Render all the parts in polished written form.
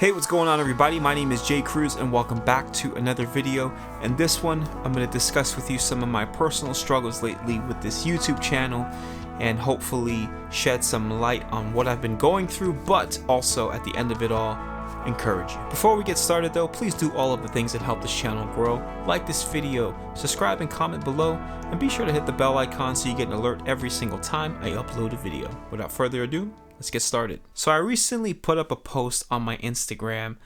Hey, what's going on everybody? My name is Cruz and welcome back to another video. In this one, I'm going to discuss with you some of my personal struggles lately with this YouTube channel and hopefully shed some light on what I've been going through, but also at the end of it all, encourage you. Before we get started though, please do all of the things that help this channel grow. Like this video, subscribe and comment below, and be sure to hit the bell icon so you get an alert every single time I upload a video. Without further ado, let's get started. So I recently put up a post on my Instagram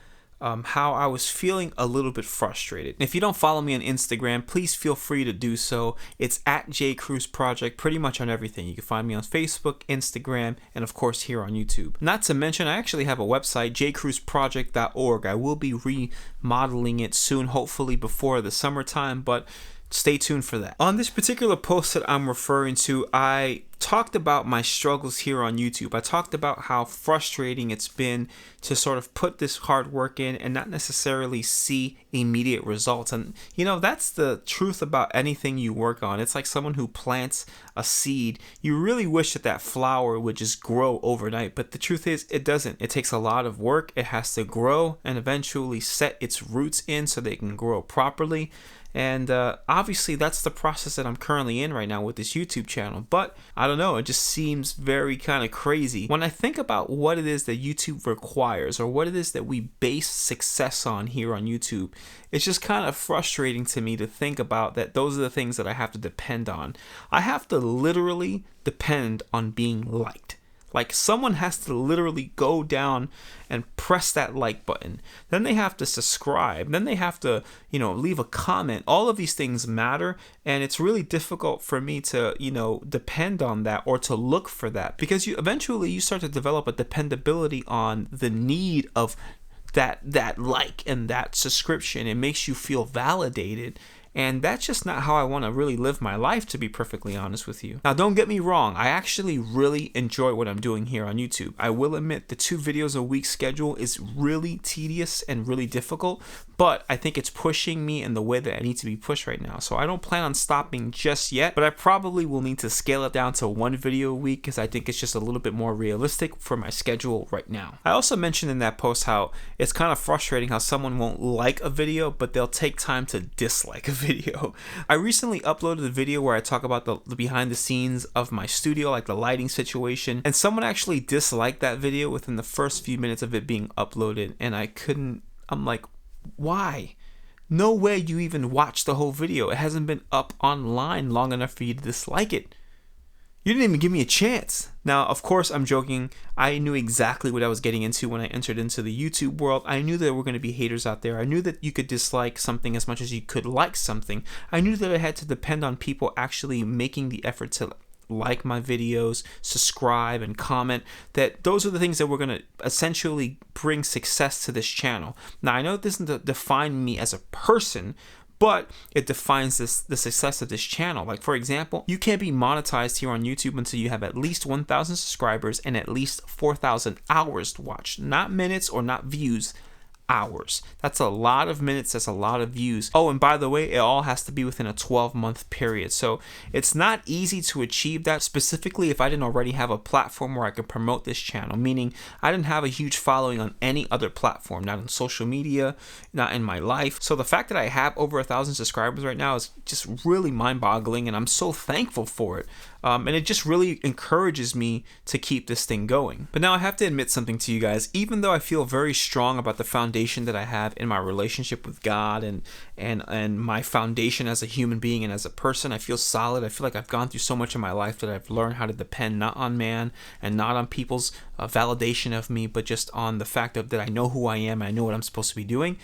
how I was feeling a little bit frustrated. If you don't follow me on Instagram, please feel free to do so. It's at Cruz Project pretty much on everything. You can find me on Facebook, Instagram, and of course here on YouTube. Not to mention, I actually have a website, jcruzproject.org. I will be remodeling it soon, hopefully before the summertime, but stay tuned for that. On this particular post that I'm referring to, I talked about my struggles here on YouTube. I talked about how frustrating it's been to sort of put this hard work in and not necessarily see immediate results. And you know, that's the truth about anything you work on. It's like someone who plants a seed. You really wish that that flower would just grow overnight, but the truth is it doesn't. It takes a lot of work. It has to grow and eventually set its roots in so they can grow properly. And obviously that's the process that I'm currently in right now with this YouTube channel. But I don't know, it just seems very kind of crazy. When I think about what it is that YouTube requires or what it is that we base success on here on YouTube, it's just kind of frustrating to me to think about that those are the things that I have to depend on. I have to literally depend on being liked. Like someone has to literally go down and press that like button. Then they have to subscribe. Then they have to, leave a comment. All of these things matter. And it's really difficult for me to, depend on that or to look for that, because eventually you start to develop a dependability on the need of that like and that subscription. It makes you feel validated. And that's just not how I want to really live my life, to be perfectly honest with you. Now, don't get me wrong. I actually really enjoy what I'm doing here on YouTube. I will admit the 2 videos a week schedule is really tedious and really difficult, but I think it's pushing me in the way that I need to be pushed right now. So I don't plan on stopping just yet, but I probably will need to scale it down to 1 video a week because I think it's just a little bit more realistic for my schedule right now. I also mentioned in that post how it's kind of frustrating how someone won't like a video, but they'll take time to dislike a video. I recently uploaded a video where I talk about the behind the scenes of my studio, like the lighting situation, and someone actually disliked that video within the first few minutes of it being uploaded, and I'm like, why? No way you even watched the whole video. It hasn't been up online long enough for you to dislike it. You didn't even give me a chance. Now, of course, I'm joking. I knew exactly what I was getting into when I entered into the YouTube world. I knew there were going to be haters out there. I knew that you could dislike something as much as you could like something. I knew that I had to depend on people actually making the effort to like my videos, subscribe, and comment. That those are the things that were going to essentially bring success to this channel. Now, I know it doesn't define me as a person, but it defines the success of this channel. Like, for example, you can't be monetized here on YouTube until you have at least 1,000 subscribers and at least 4,000 hours watched. Not minutes or not views, hours. That's a lot of minutes. That's a lot of views. Oh, and by the way, it all has to be within a 12-month period. So it's not easy to achieve that, specifically if I didn't already have a platform where I could promote this channel, meaning I didn't have a huge following on any other platform, not on social media, not in my life. So the fact that I have over 1,000 subscribers right now is just really mind-boggling, and I'm so thankful for it. And it just really encourages me to keep this thing going. But now I have to admit something to you guys. Even though I feel very strong about the foundation that I have in my relationship with God and my foundation as a human being and as a person, I feel solid. I feel like I've gone through so much in my life that I've learned how to depend not on man and not on people's validation of me, but just on the fact that I know who I am. I know what I'm supposed to be doing.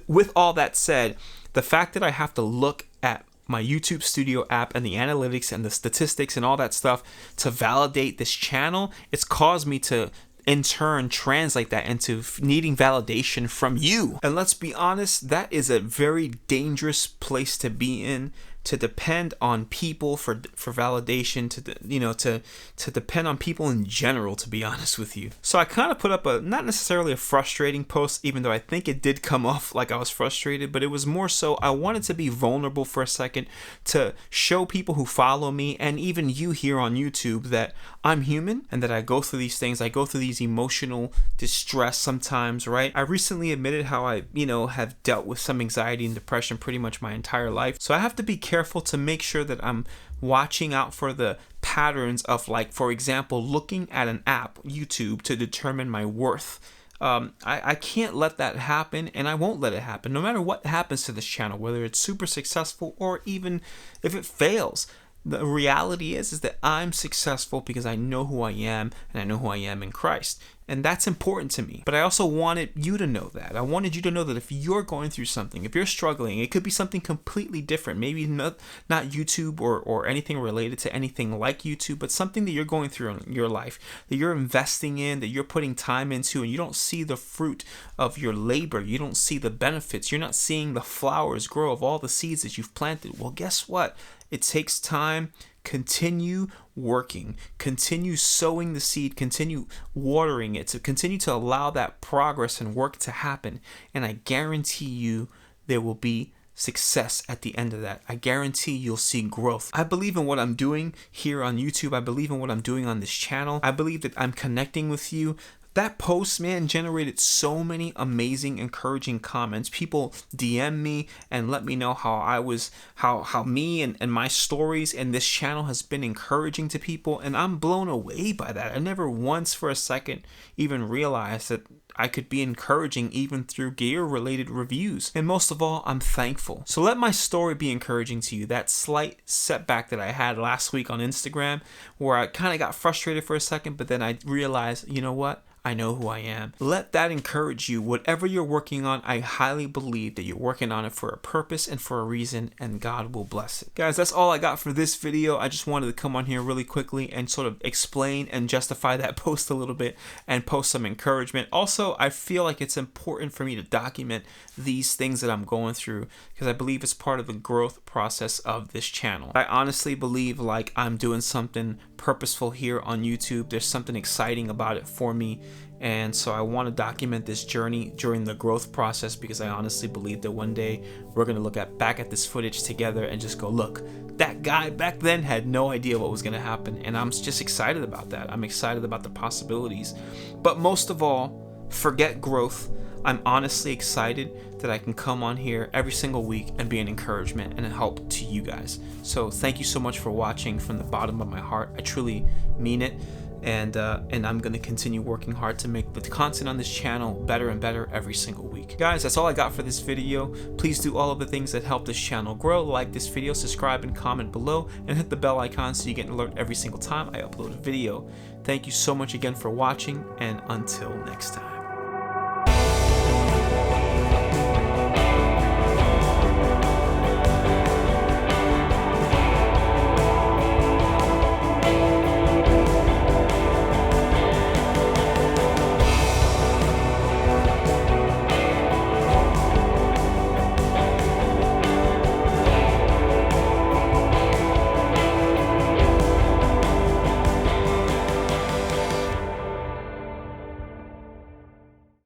With all that said, the fact that I have to look at my YouTube Studio app and the analytics and the statistics and all that stuff to validate this channel, it's caused me to in turn translate that into needing validation from you. And let's be honest, that is a very dangerous place to be in, to depend on people for validation, to depend on people in general, to be honest with you. So I kind of put up a, not necessarily a frustrating post, even though I think it did come off like I was frustrated, but it was more so I wanted to be vulnerable for a second, to show people who follow me and even you here on YouTube that I'm human and that I go through these things. I go through these emotional distress sometimes, right? I recently admitted how I, have dealt with some anxiety and depression pretty much my entire life. So I have to be careful to make sure that I'm watching out for the patterns of, like, for example, looking at an app, YouTube, to determine my worth. I can't let that happen, and I won't let it happen no matter what happens to this channel, whether it's super successful or even if it fails. The reality is that I'm successful because I know who I am, and I know who I am in Christ. And that's important to me. But I also wanted you to know that. I wanted you to know that if you're going through something, if you're struggling, it could be something completely different. Maybe not YouTube or anything related to anything like YouTube, but something that you're going through in your life, that you're investing in, that you're putting time into, and you don't see the fruit of your labor. You don't see the benefits. You're not seeing the flowers grow of all the seeds that you've planted. Well, guess what? It takes time. Continue working, continue sowing the seed, continue watering it, to continue to allow that progress and work to happen. And I guarantee you there will be success at the end of that. I guarantee you'll see growth. I believe in what I'm doing here on YouTube. I believe in what I'm doing on this channel. I believe that I'm connecting with you. That post, man, generated so many amazing, encouraging comments. People DM me and let me know how me and my stories and this channel has been encouraging to people. And I'm blown away by that. I never once for a second even realized that I could be encouraging even through gear-related reviews. And most of all, I'm thankful. So let my story be encouraging to you. That slight setback that I had last week on Instagram, where I kind of got frustrated for a second, but then I realized, you know what? I know who I am. Let that encourage you. Whatever you're working on, I highly believe that you're working on it for a purpose and for a reason, and God will bless it. Guys, that's all I got for this video. I just wanted to come on here really quickly and sort of explain and justify that post a little bit and post some encouragement. Also, I feel like it's important for me to document these things that I'm going through because I believe it's part of the growth process of this channel. I honestly believe like I'm doing something purposeful here on YouTube. There's something exciting about it for me. And so I want to document this journey during the growth process because I honestly believe that one day we're going to look back at this footage together and just go, look, that guy back then had no idea what was going to happen. And I'm just excited about that. I'm excited about the possibilities. But most of all, forget growth. I'm honestly excited that I can come on here every single week and be an encouragement and a help to you guys. So thank you so much for watching from the bottom of my heart. I truly mean it. And I'm going to continue working hard to make the content on this channel better and better every single week. Guys, that's all I got for this video. Please do all of the things that help this channel grow. Like this video, subscribe, and comment below, and hit the bell icon so you get an alert every single time I upload a video. Thank you so much again for watching, and until next time.